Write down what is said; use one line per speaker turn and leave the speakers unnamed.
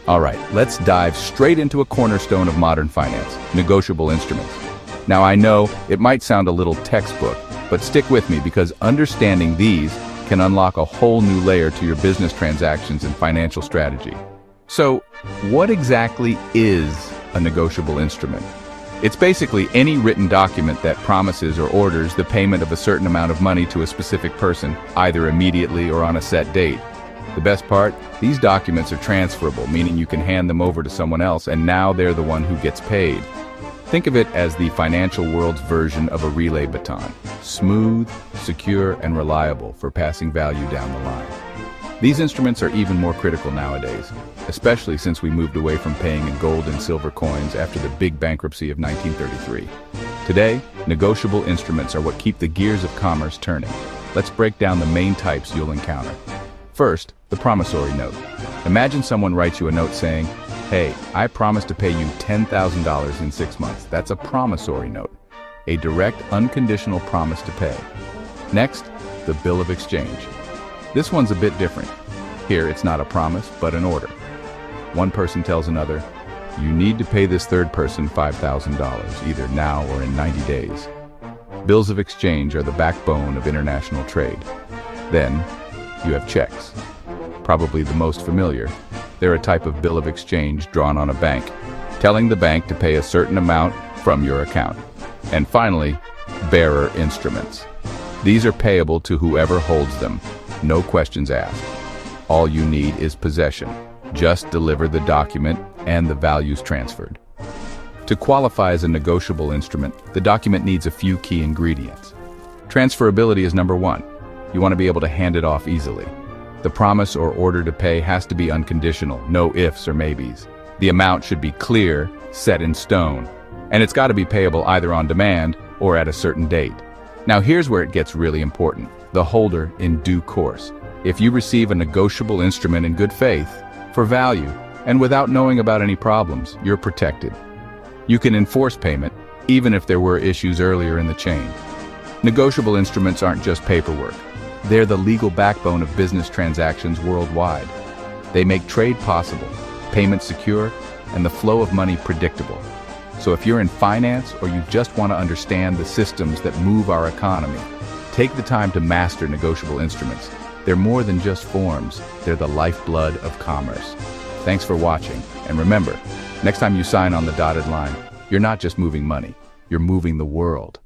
All right, let's dive straight into a cornerstone of modern finance, negotiable instruments. Now I know it might sound a little textbook, but stick with me because understanding these can unlock a whole new layer to your business transactions and financial strategy. So, what exactly is a negotiable instrument? It's basically any written document that promises or orders the payment of a certain amount of money to a specific person, either immediately or on a set date. The best part? These documents are transferable, meaning you can hand them over to someone else and now they're the one who gets paid. Think of it as the financial world's version of a relay baton. Smooth, secure, and reliable for passing value down the line. These instruments are even more critical nowadays, especially since we moved away from paying in gold and silver coins after the big bankruptcy of 1933. Today, negotiable instruments are what keep the gears of commerce turning. Let's break down the main types you'll encounter. First, the promissory note. Imagine someone writes you a note saying, "Hey, I promise to pay you $10,000 in 6 months." That's a promissory note, a direct, unconditional promise to pay. Next, the bill of exchange. This one's a bit different. Here, it's not a promise, but an order. One person tells another, "You need to pay this third person $5,000, either now or in 90 days. Bills of exchange are the backbone of international trade. Then, you have checks. Probably the most familiar. They're a type of bill of exchange drawn on a bank, telling the bank to pay a certain amount from your account. And finally, bearer instruments. These are payable to whoever holds them, no questions asked. All you need is possession. Just deliver the document and the value's transferred. To qualify as a negotiable instrument, the document needs a few key ingredients. Transferability is number one. You want to be able to hand it off easily. The promise or order to pay has to be unconditional, no ifs or maybes. The amount should be clear, set in stone, and it's got to be payable either on demand or at a certain date. Now here's where it gets really important. The holder in due course. If you receive a negotiable instrument in good faith, for value, and without knowing about any problems, you're protected. You can enforce payment, even if there were issues earlier in the chain. Negotiable instruments aren't just paperwork. They're the legal backbone of business transactions worldwide. They make trade possible, payment secure, and the flow of money predictable. So if you're in finance or you just want to understand the systems that move our economy, take the time to master negotiable instruments. They're more than just forms, they're the lifeblood of commerce. Thanks for watching, and remember, next time you sign on the dotted line, you're not just moving money, you're moving the world.